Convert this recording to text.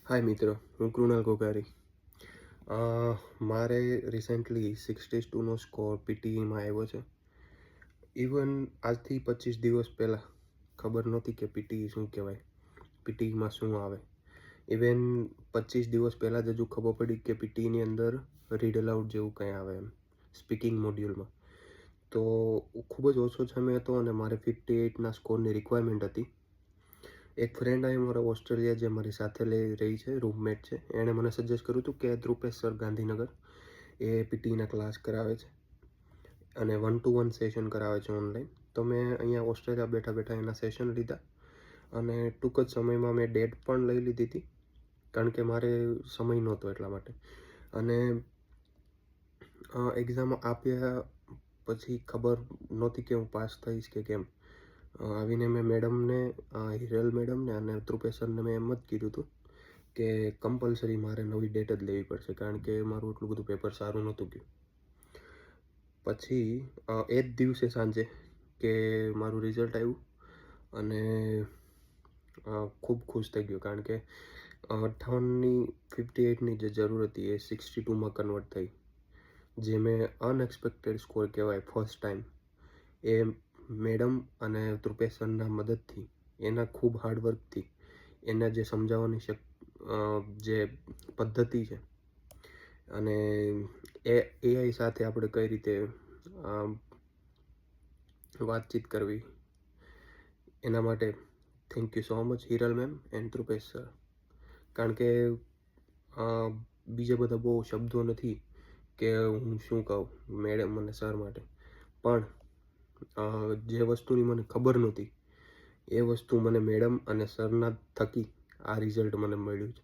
હાય મિત્રો, હું કૃણાલ ગોગારી. મારે રિસેન્ટલી 62નો સ્કોર પીટીઈમાં આવ્યો છે. ઇવન આજથી 25 દિવસ પહેલાં ખબર નહોતી કે પીટીઈ શું કહેવાય, પીટીઈમાં શું આવે. ઇવન 25 દિવસ પહેલાં જ હજુ ખબર પડી કે પીટીઈની અંદર રીડ અલાઉડ જેવું કંઈ આવે એમ, સ્પીકિંગ મોડ્યુલમાં. તો ખૂબ જ ઓછો સમય હતો અને મારે 58ના સ્કોરની રિક્વાયરમેન્ટ હતી. એક ફ્રેન્ડ આવી મારો ઓસ્ટ્રેલિયા, જે મારી સાથે રહી છે, રૂમમેટ છે, એણે મને સજેસ્ટ કર્યું હતું કે ધ્રુપેશ સર ગાંધીનગર એ પીટીઈના ક્લાસ કરાવે છે અને 1-to-1 સેશન કરાવે છે ઓનલાઈન. તો મેં અહીંયા ઓસ્ટ્રેલિયા બેઠા બેઠા એના સેશન લીધા અને ટૂંક જ સમયમાં મેં ડેટ પણ લઈ લીધી હતી, કારણ કે મારે સમય નહોતો એટલા માટે. અને એક્ઝામ આપ્યા પછી ખબર નહોતી કે હું પાસ થઈશ કે કેમ. આવીને મેં મેડમને, હિરલ મેડમને અને ધ્રુપેશ સરને મેં એમ જ કીધું હતું કે કમ્પલસરી મારે નવી ડેટ જ લેવી પડશે, કારણ કે મારું એટલું બધું પેપર સારું નહોતું ગયું. પછી એ જ દિવસે સાંજે કે મારું રિઝલ્ટ આવ્યું અને ખૂબ ખુશ થઈ ગયો, કારણ કે 58ની 58ની જે જરૂર હતી એ 62માં કન્વર્ટ થઈ, જે મેં અનએક્સપેક્ટેડ સ્કોર કહેવાય, ફર્સ્ટ ટાઈમ. એ મેડમ અને ધ્રુપેશ સરના મદદથી, એના ખૂબ હાર્ડવર્કથી, એના જે સમજાવવાની જે પદ્ધતિ છે અને એઆઈ સાથે આપણે કઈ રીતે વાતચીત કરવી, એના માટે thank you so much Hiral ma'am and Dhrupesh sir. કારણ કે બીજા બધા બહુ શબ્દો નથી કે હું શું કહું મેડમ અને સર માટે, પણ જે વસ્તુની મને ખબર નહોતી એ વસ્તુ મને મેડમ અને સરના થકી આ રિઝલ્ટ મને મળ્યું છે.